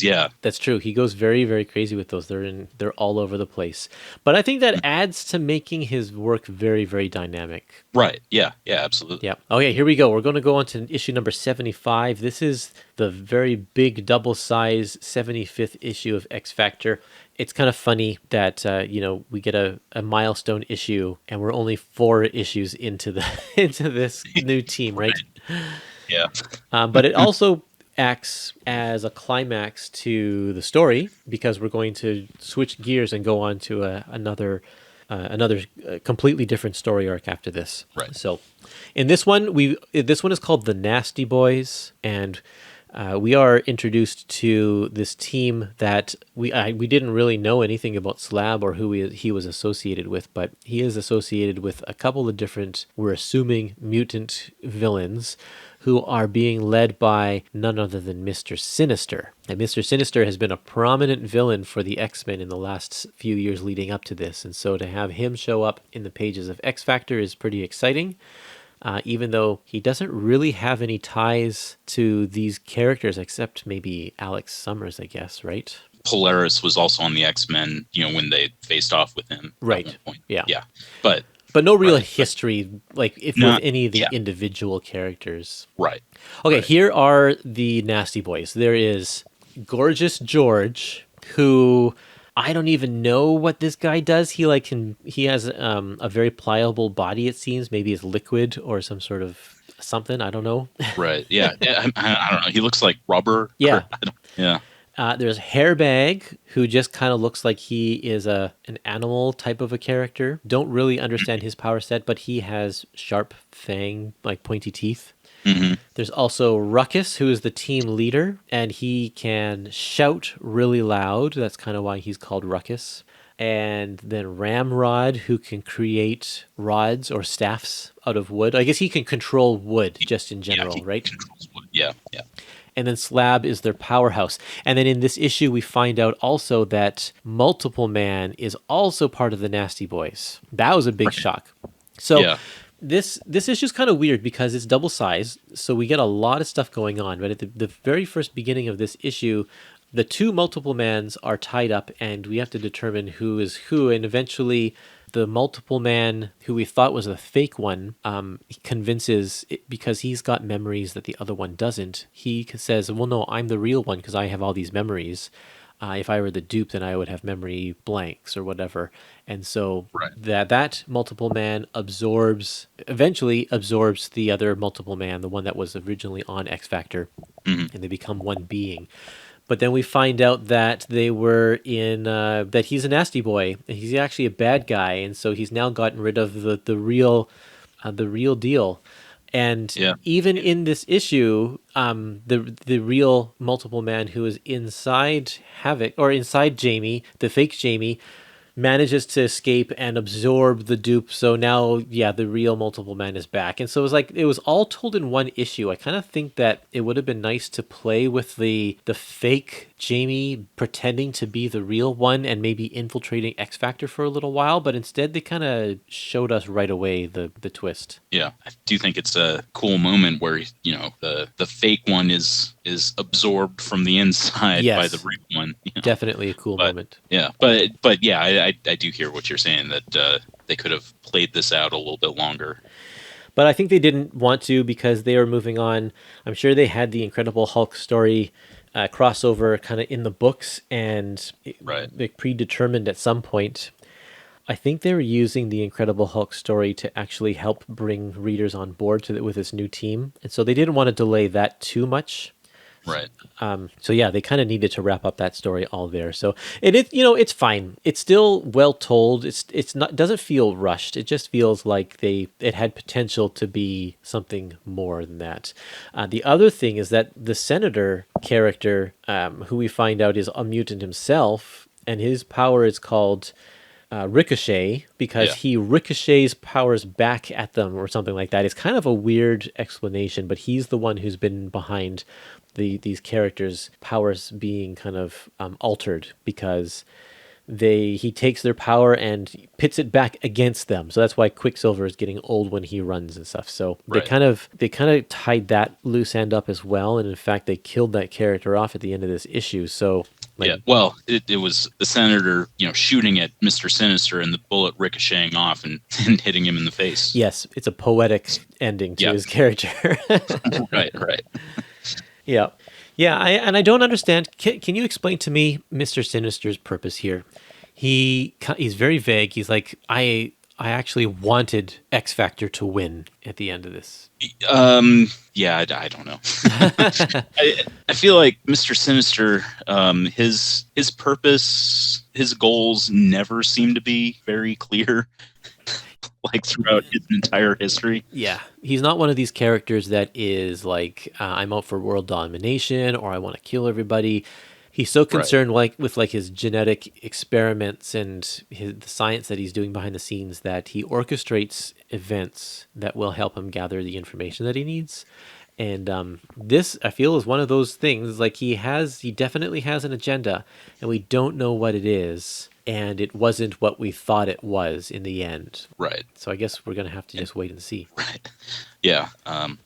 Yeah. That's true. He goes very, very crazy with those. They're all over the place. But I think that adds to making his work very, very dynamic. Right. Yeah. Yeah. Absolutely. Yeah. Okay, here we go. We're going to go on to issue number 75. This is the very big double-size 75th issue of XFactor. It's kind of funny that we get a milestone issue, and we're only 4 issues into this new team, right? Yeah. But it also acts as a climax to the story, because we're going to switch gears and go on to another completely different story arc after this. Right. So, in this one, this one is called The Nasty Boys, and we are introduced to this team that we didn't really know anything about Slab or who he was associated with, but he is associated with a couple of different, we're assuming, mutant villains who are being led by none other than Mr. Sinister. And Mr. Sinister has been a prominent villain for the X-Men in the last few years leading up to this, and so to have him show up in the pages of X-Factor is pretty exciting. Even though he doesn't really have any ties to these characters except maybe Alex Summers, I guess, right? Polaris was also on the X-Men, when they faced off with him. Right. At one point. Yeah. Yeah. But no real history, like, with any of the yeah. individual characters. Right. Okay, Right. Here are the Nasty Boys. There is Gorgeous George, who I don't even know what this guy does. He has a very pliable body, it seems. Maybe it's liquid or some sort of something. I don't know. Right. Yeah. I don't know. He looks like rubber. Yeah. Yeah. There's Hairbag, who just kind of looks like he is an animal type of a character. Don't really understand his power set, but he has sharp fang, like pointy teeth. Mm-hmm. There's also Ruckus, who is the team leader, and he can shout really loud. That's kind of why he's called Ruckus. And then Ramrod, who can create rods or staffs out of wood. I guess he can control wood just in general, right? Controls wood. Yeah. Yeah. And then Slab is their powerhouse. And then in this issue, we find out also that Multiple Man is also part of the Nasty Boys. That was a big shock. So Yeah. this issue is kind of weird because it's double sized, so we get a lot of stuff going on. But at the very first beginning of this issue, the 2 Multiple Mans are tied up, and we have to determine who is who. And eventually, the multiple man who we thought was a fake one, he convinces, because he's got memories that the other one doesn't, he says, well, no, I'm the real one because I have all these memories. If I were the dupe, then I would have memory blanks or whatever. And so that multiple man eventually absorbs the other multiple man, the one that was originally on X Factor, and they become one being. But then we find out that they were that he's a nasty boy. He's actually a bad guy, and so he's now gotten rid of the real deal. And even in this issue, the real multiple man who is inside Havoc, or inside Jamie, the fake Jamie, manages to escape and absorb the dupe. So now, the real multiple man is back. And so it was all told in one issue. I kind of think that it would have been nice to play with the fake Jamie pretending to be the real one and maybe infiltrating X Factor for a little while, but instead they kind of showed us right away the twist. Yeah, I do think it's a cool moment where, the fake one is absorbed from the inside by the real one. Definitely a cool moment. Yeah, but yeah, I do hear what you're saying, that they could have played this out a little bit longer. But I think they didn't want to because they were moving on. I'm sure they had the Incredible Hulk story crossover kind of in the books and predetermined at some point. I think they were using the Incredible Hulk story to actually help bring readers on board with this new team. And so they didn't want to delay that too much. Right. They kind of needed to wrap up that story all there. So it's fine. It's still well told. It's not, doesn't feel rushed. It just feels like it had potential to be something more than that. The other thing is that the Senator character, who we find out is a mutant himself, and his power is called Ricochet, because he ricochets powers back at them or something like that. It's kind of a weird explanation, but he's the one who's been behind these characters' powers being kind of altered, because he takes their power and pits it back against them. So that's why Quicksilver is getting old when he runs and stuff. So they kind of tied that loose end up as well, and in fact they killed that character off at the end of this issue. So it was the Senator, shooting at Mr. Sinister and the bullet ricocheting off and hitting him in the face. Yes, it's a poetic ending to his character. Right. Yeah. I don't understand. Can you explain to me Mr. Sinister's purpose here? He's very vague. He's like, I actually wanted X Factor to win at the end of this. I don't know. I feel like Mr. Sinister, his purpose, his goals never seem to be very clear. Like throughout his entire history. Yeah. He's not one of these characters that is like, I'm out for world domination or I want to kill everybody. He's so concerned with his genetic experiments and the science that he's doing behind the scenes that he orchestrates events that will help him gather the information that he needs. And this, I feel, is one of those things. Like he definitely has an agenda, and we don't know what it is. And it wasn't what we thought it was in the end. Right. So I guess we're going to have to just wait and see. Right. Yeah.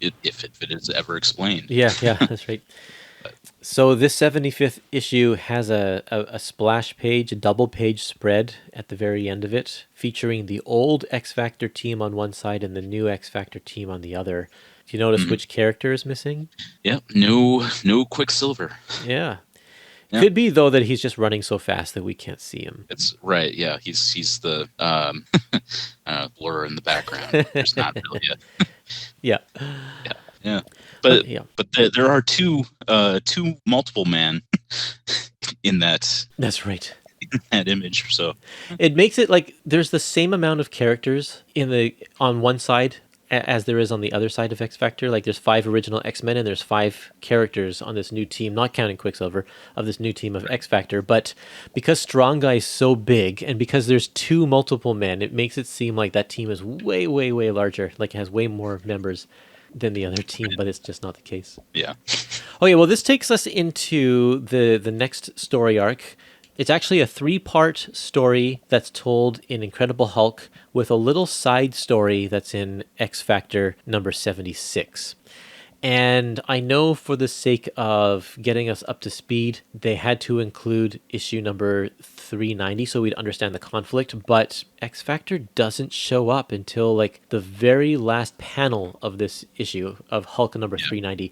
If it is ever explained. Yeah, that's right. So this 75th issue has a splash page, a double page spread at the very end of it, featuring the old X Factor team on one side and the new X Factor team on the other. Do you notice which character is missing? Yeah, no Quicksilver. Yeah. Yep. Could be, though, that he's just running so fast that we can't see him. It's right, yeah. He's the blur in the background. There's not really Yeah. But there are two multiple man in that. That's right. In that image, so it makes it like there's the same amount of characters on one side as there is on the other side of X Factor. Like there's 5 original X-Men and there's 5 characters on this new team, not counting Quicksilver, of this new team of X Factor. But because Strong Guy is so big and because there's 2 multiple men, it makes it seem like that team is way, way, way larger. Like it has way more members than the other team, but it's just not the case. Yeah. Okay, well, this takes us into the next story arc. It's actually a 3-part story that's told in Incredible Hulk with a little side story that's in X Factor number 76. And I know for the sake of getting us up to speed, they had to include issue number 390 so we'd understand the conflict, but X Factor doesn't show up until like the very last panel of this issue of Hulk number 390.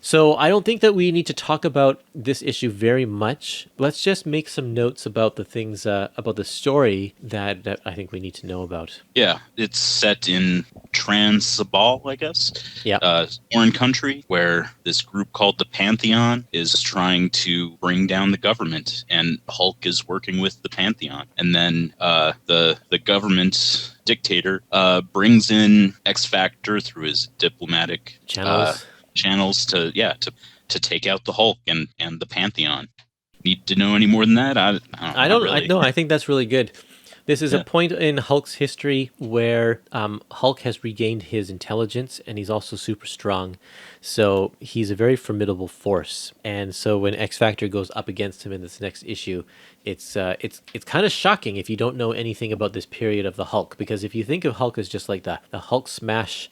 So I don't think that we need to talk about this issue very much. Let's just make some notes about the things about the story that I think we need to know about. Yeah, it's set in Transabal, I guess. Yeah. Foreign country where this group called the Pantheon is trying to bring down the government, and Hulk is working with the Pantheon. And then the government dictator brings in X Factor through his diplomatic channels to take out the Hulk and the Pantheon. Need to know any more than that? I don't really. No, I think that's really good. This is a point in Hulk's history where Hulk has regained his intelligence, and he's also super strong. So he's a very formidable force. And so when X Factor goes up against him in this next issue, it's kind of shocking if you don't know anything about this period of the Hulk, because if you think of Hulk as just like the Hulk smash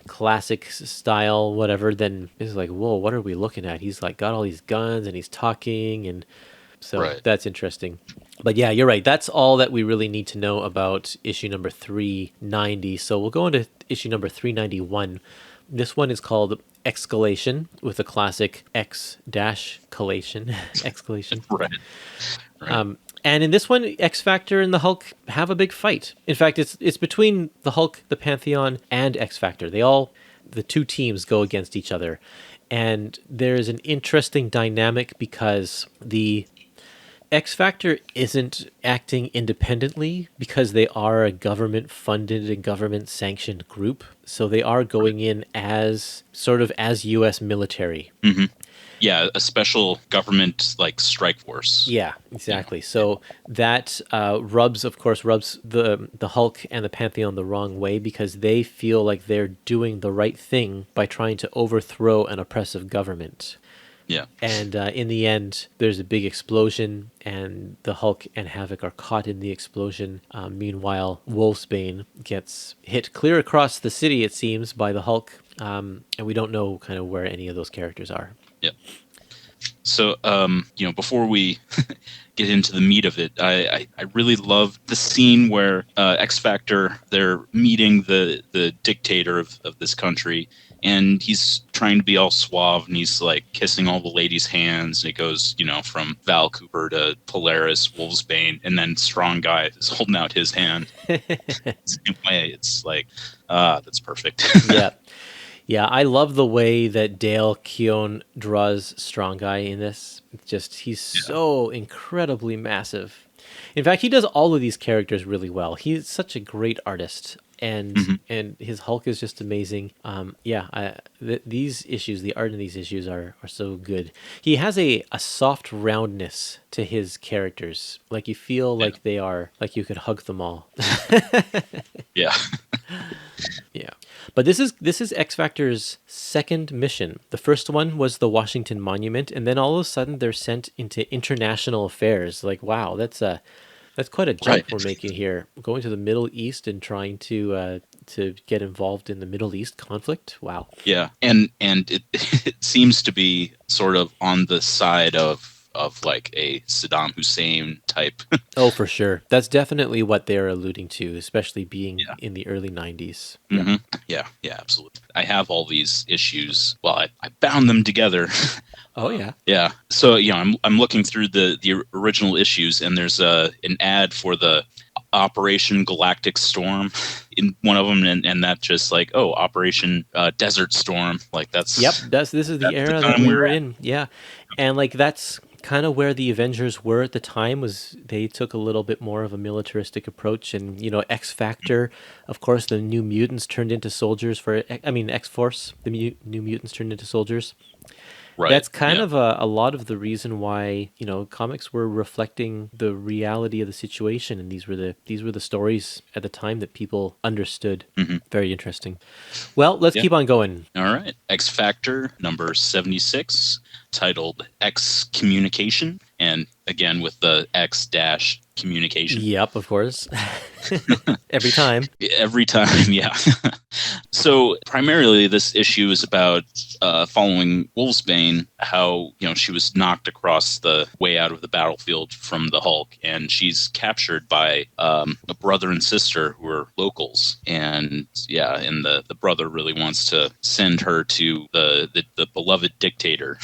classic style whatever, then it's like, whoa, what are we looking at? He's like got all these guns and he's talking, and so that's interesting. But yeah, you're right, that's all that we really need to know about issue number 390. So we'll go into issue number 391. This one is called Escalation, with a classic X-collation escalation. Right. And in this one, X Factor and the Hulk have a big fight. In fact, it's between the Hulk, the Pantheon, and X Factor. The two teams go against each other. And there's an interesting dynamic because the X Factor isn't acting independently because they are a government-funded and government-sanctioned group. So they are going in as U.S. military. Mm-hmm. Yeah, a special government like strike force. Yeah, exactly. So that rubs the Hulk and the Pantheon the wrong way, because they feel like they're doing the right thing by trying to overthrow an oppressive government. Yeah. And in the end, there's a big explosion, and the Hulk and Havoc are caught in the explosion. Meanwhile, Wolfsbane gets hit clear across the city, it seems, by the Hulk. And we don't know kind of where any of those characters are. Yeah. So, before we get into the meat of it, I really love the scene where X Factor, they're meeting the dictator of this country, and he's trying to be all suave, and he's like kissing all the ladies' hands, and it goes, from Val Cooper to Polaris, Wolfsbane, and then Strong Guy is holding out his hand. Same way, it's like, that's perfect. Yeah. Yeah, I love the way that Dale Keown draws Strong Guy in this. He's so incredibly massive. In fact, he does all of these characters really well. He's such a great artist, and his Hulk is just amazing. These issues, the art in these issues are so good. He has a soft roundness to his characters. Like you feel like they are, like you could hug them all. Yeah. Yeah. But this is X Factor's second mission. The first one was the Washington Monument, and then all of a sudden they're sent into international affairs. Like, wow, that's quite a jump we're making here. Going to the Middle East and trying to get involved in the Middle East conflict. Wow. Yeah, and it seems to be sort of on the side of like a Saddam Hussein type. Oh, for sure. That's definitely what they're alluding to, especially being in the early 90s. Mm-hmm. Yeah, absolutely. I have all these issues. Well, I bound them together. Oh, yeah. Yeah. So, I'm looking through the original issues, and there's an ad for the Operation Galactic Storm in one of them, and that's just like, Operation Desert Storm. Like this is the era that we were in. Yeah. And like that's kind of where the Avengers were at the time. Was they took a little bit more of a militaristic approach, and X Factor, of course, the New Mutants turned into soldiers X-Force, the New Mutants turned into soldiers. Right. That's kind of a lot of the reason why comics were reflecting the reality of the situation, and these were the stories at the time that people understood. Mm-hmm. Very interesting. Well, let's keep on going. All right, X Factor number 76, titled Excommunication. and again with the X dash communication. Yep, of course. Every time. Every time, yeah. So primarily, this issue is about following Wolfsbane, how she was knocked across the way out of the battlefield from the Hulk, and she's captured by a brother and sister who are locals, and the brother really wants to send her to the beloved dictator.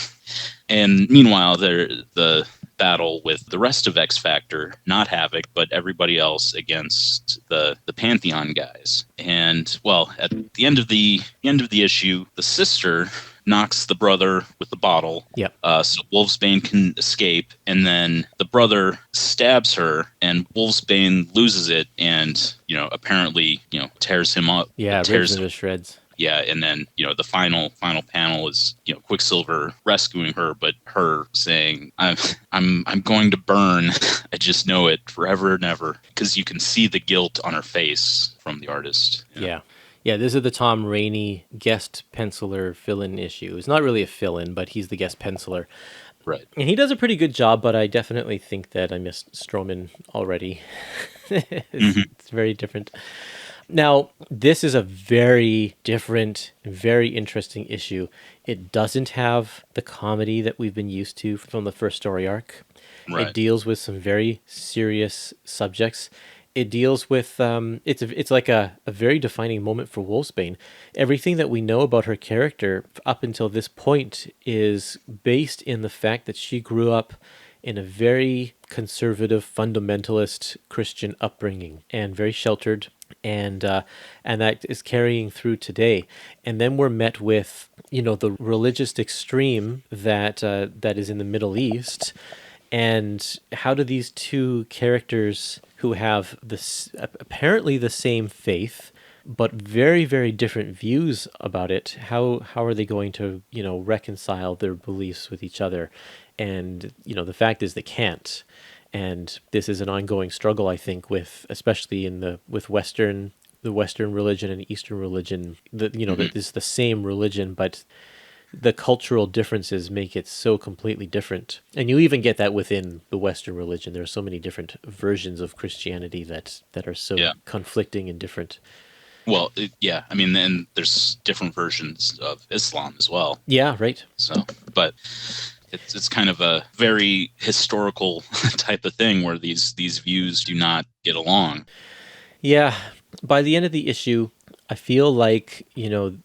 And meanwhile, the battle with the rest of XFactor, not Havoc, but everybody else against the Pantheon guys. And well, at the end of the issue, the sister knocks the brother with the bottle. Yep. So Wolfsbane can escape, and then the brother stabs her, and Wolfsbane loses it, and apparently tears him up. Yeah, tears rips him to shreds. Yeah, and then the final panel is Quicksilver rescuing her, but her saying, "I'm going to burn. I just know it forever and ever," because you can see the guilt on her face from the artist. Yeah. This is the Tom Rainey guest penciler fill-in issue. It's not really a fill-in, but he's the guest penciler. Right. And he does a pretty good job, but I definitely think that I missed Stroman already. It's very different. Now, this is a very different, very interesting issue. It doesn't have the comedy that we've been used to from the first story arc. Right. It deals with some very serious subjects. It deals with, it's like a very defining moment for Wolfsbane. Everything that we know about her character up until this point is based in the fact that she grew up in a very conservative, fundamentalist Christian upbringing and very sheltered. And that is carrying through today. And then we're met with, the religious extreme that is in the Middle East. And how do these two characters who have this apparently the same faith, but very, very different views about it, how are they going to, reconcile their beliefs with each other? And, the fact is they can't. And this is an ongoing struggle, I think, especially with the Western religion and Eastern religion. That it's the same religion, but the cultural differences make it so completely different. And you even get that within the Western religion. There are so many different versions of Christianity that are so conflicting and different. Well, I mean, then there's different versions of Islam as well. Yeah, right. So, but it's kind of a very historical type of thing where these views do not get along. Yeah. By the end of the issue, I feel like,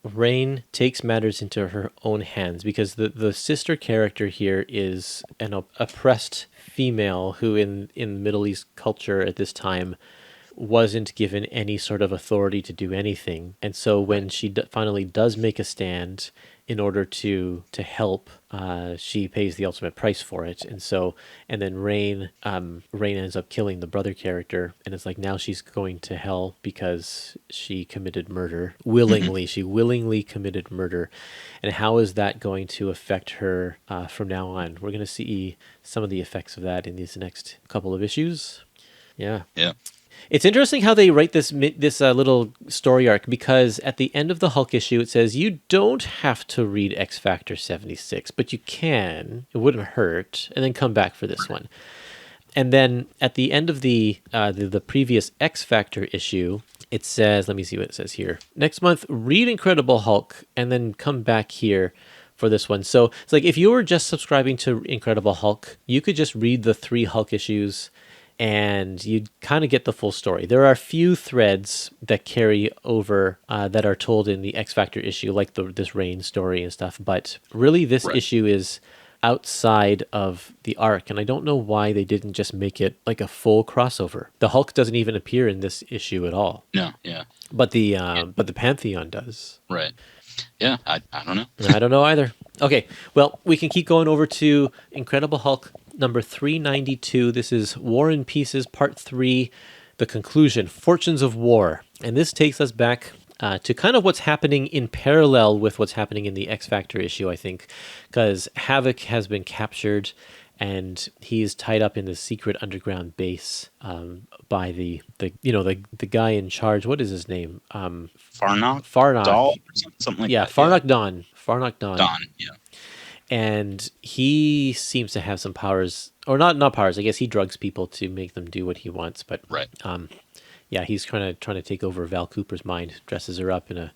Rain takes matters into her own hands, because the sister character here is an oppressed female who in Middle East culture at this time wasn't given any sort of authority to do anything. And so when she finally does make a stand in order to help, she pays the ultimate price for it. And then Rain ends up killing the brother character, and it's like now she's going to hell because she committed murder willingly. She willingly committed murder. And how is that going to affect her from now on? We're going to see some of the effects of that in these next couple of issues. Yeah. It's interesting how they write this little story arc, because at the end of the Hulk issue, it says you don't have to read XFactor 76, but you can. It wouldn't hurt, and then come back for this one. And then at the end of the previous XFactor issue, it says, let me see what it says here. Next month, read Incredible Hulk, and then come back here for this one. So it's like if you were just subscribing to Incredible Hulk, you could just read the 3 Hulk issues, and you kind of get the full story. There are a few threads that carry over that are told in the XFactor issue, like this Rain story and stuff. But really, this issue is outside of the arc, and I don't know why they didn't just make it like a full crossover. The Hulk doesn't even appear in this issue at all. No, yeah. But the Pantheon does. Right. Yeah, I don't know. I don't know either. Okay, well, we can keep going over to Incredible Hulk number 392. This is War and Pieces, Part 3, the conclusion, Fortunes of War. And this takes us back to kind of what's happening in parallel with what's happening in the X-Factor issue, I think, because Havoc has been captured, and he's tied up in the secret underground base by the guy in charge. What is his name? Farnock? Farnock. Dahl? Something like that. Farnock Dawn. Farnock Dawn. Dawn, yeah. And he seems to have some powers, or not powers. I guess he drugs people to make them do what he wants. But Right. yeah, he's trying to take over Val Cooper's mind, dresses her up in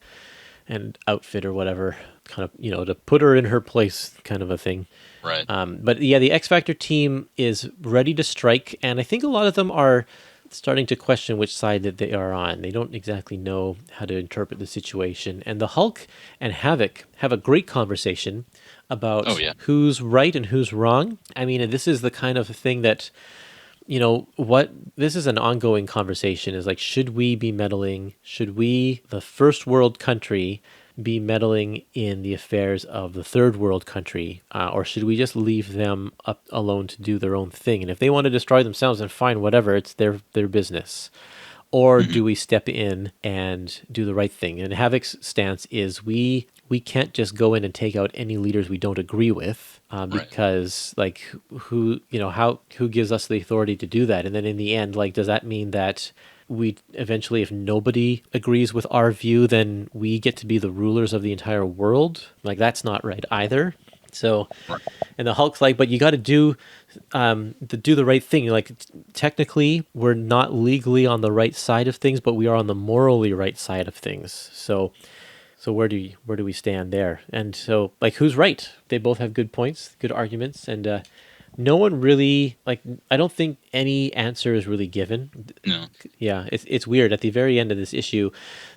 an outfit or whatever, kind of, to put her in her place, kind of a thing. Right. But yeah, the X Factor team is ready to strike, and I think a lot of them are starting to question which side that they are on. They don't exactly know how to interpret the situation. And the Hulk and Havoc have a great conversation about who's right and who's wrong. I mean, this is the kind of thing that, this is an ongoing conversation, is like, should we be meddling? Should we, the first world country, be meddling in the affairs of the third world country, or should we just leave them up alone to do their own thing? And if they want to destroy themselves, then fine, whatever, it's their business. Or do we step in and do the right thing? And Havoc's stance is we can't just go in and take out any leaders we don't agree with, because like who gives us the authority to do that? And then in the end, like, does that mean that we eventually, if nobody agrees with our view, then we get to be the rulers of the entire world? Like, that's not right either. So, and the Hulk's like, but you got to do the right thing. Like, technically, we're not legally on the right side of things, but we are on the morally right side of things. So where do we stand there? And so, like, who's right? They both have good points, good arguments, and no one really, like, I don't think any answer is really given. No. Yeah, it's weird. At the very end of this issue,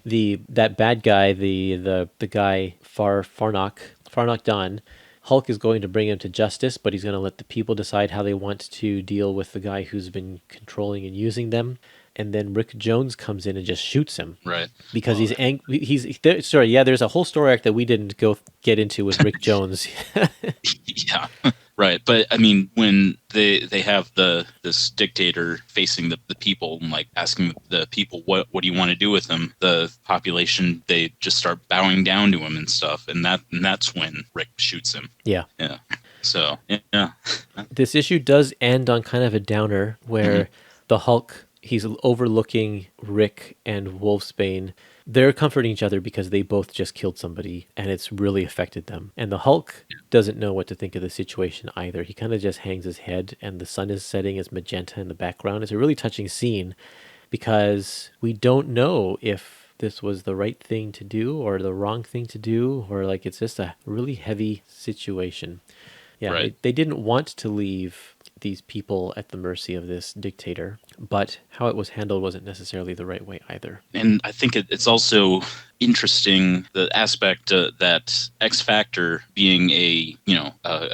that bad guy, the guy Farnock Don, Hulk is going to bring him to justice, but he's going to let the people decide how they want to deal with the guy who's been controlling and using them. And then Rick Jones comes in and just shoots him. Right. Because he's angry. There's a whole story arc that we didn't get into with Rick Jones. Yeah. Right. But I mean, when they have this dictator facing the people and like asking the people, what do you want to do with him? The population, they just start bowing down to him and stuff. And that's when Rick shoots him. Yeah. Yeah. So, yeah. This issue does end on kind of a downer where the Hulk, he's overlooking Rick and Wolfsbane. They're comforting each other because they both just killed somebody and it's really affected them. And the Hulk doesn't know what to think of the situation either. He kind of just hangs his head, and the sun is setting as magenta in the background. It's a really touching scene because we don't know if this was the right thing to do or the wrong thing to do, or like it's just a really heavy situation. Yeah, right. They didn't want to leave these people at the mercy of this dictator, but how it was handled wasn't necessarily the right way either. And I think it's also interesting, the aspect that XFactor being a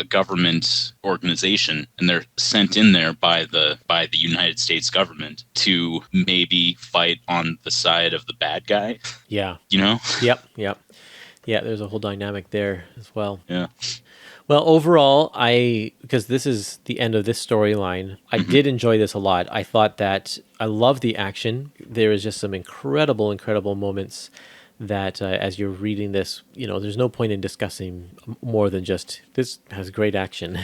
government organization, and they're sent in there by the United States government to maybe fight on the side of the bad guy. Yeah. Yep. Yeah, there's a whole dynamic there as well. Yeah. Well, overall, because this is the end of this storyline, I did enjoy this a lot. I thought that I love the action. There is just some incredible moments that as you're reading this, there's no point in discussing more than just, this has great action.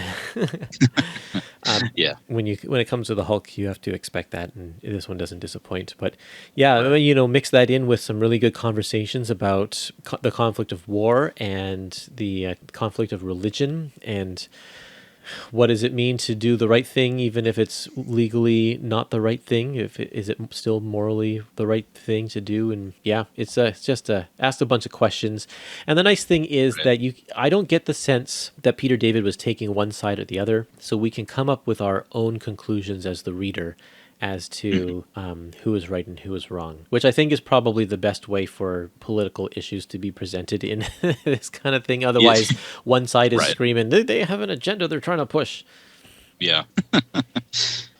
Yeah. When it comes to the Hulk, you have to expect that, and this one doesn't disappoint. But yeah, mix that in with some really good conversations about the conflict of war and the conflict of religion, and what does it mean to do the right thing, even if it's legally not the right thing? Is it still morally the right thing to do? And yeah, it's just asked a bunch of questions. And the nice thing is that I don't get the sense that Peter David was taking one side or the other, so we can come up with our own conclusions as the reader as to who is right and who is wrong, which I think is probably the best way for political issues to be presented in this kind of thing. Otherwise, one side is screaming, they have an agenda they're trying to push. Yeah.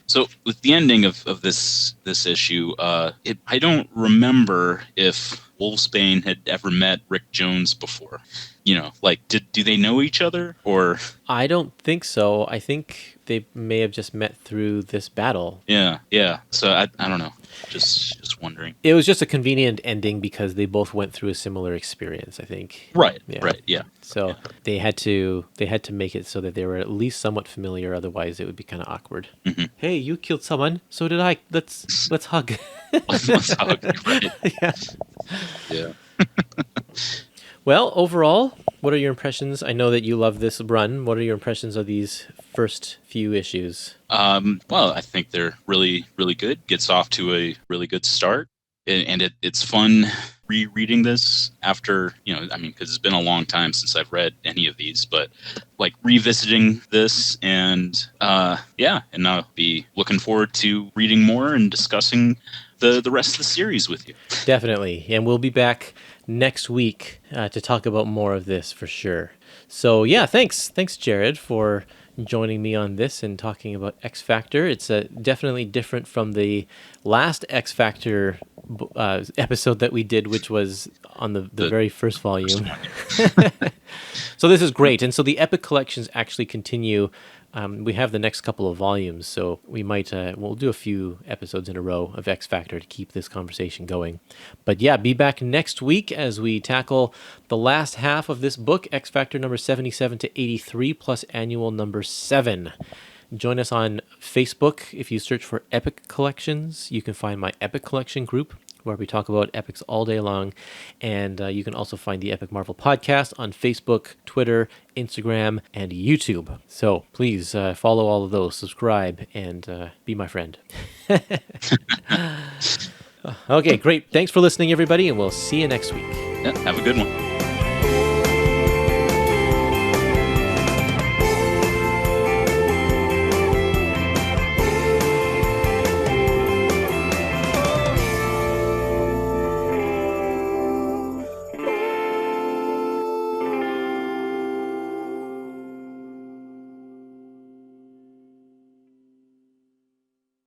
So with the ending of this issue, I don't remember if Wolfsbane had ever met Rick Jones before. Do they know each other, or? I don't think so. I think they may have just met through this battle. Yeah. So I don't know. Just wondering. It was just a convenient ending because they both went through a similar experience, I think. Right. Yeah. Right. Yeah. So they had to make it so that they were at least somewhat familiar. Otherwise, it would be kind of awkward. Mm-hmm. Hey, you killed someone. So did I. Let's hug. Let's hug. Right. Yeah. Yeah. Well, overall, what are your impressions? I know that you love this run. What are your impressions of these first few issues? Well, I think they're really, really good. Gets off to a really good start. And it's fun rereading this after, because it's been a long time since I've read any of these, but like revisiting this and I'll be looking forward to reading more and discussing the rest of the series with you. Definitely. And we'll be back next week to talk about more of this for sure. So yeah, thanks, Jared, for joining me on this and talking about XFactor. It's definitely different from the last XFactor episode that we did, which was on the very first volume. So this is great. And so the Epic collections actually continue. We have the next couple of volumes, so we might we'll do a few episodes in a row of XFactor to keep this conversation going. But yeah, be back next week as we tackle the last half of this book, XFactor number 77 to 83 plus annual number 7. Join us on Facebook. If you search for Epic Collections, you can find my Epic Collection group, where we talk about epics all day long. And you can also find the Epic Marvel Podcast on Facebook, Twitter, Instagram, and YouTube. So please follow all of those, subscribe, and be my friend. Okay, great. Thanks for listening, everybody, and we'll see you next week. Yeah, have a good one.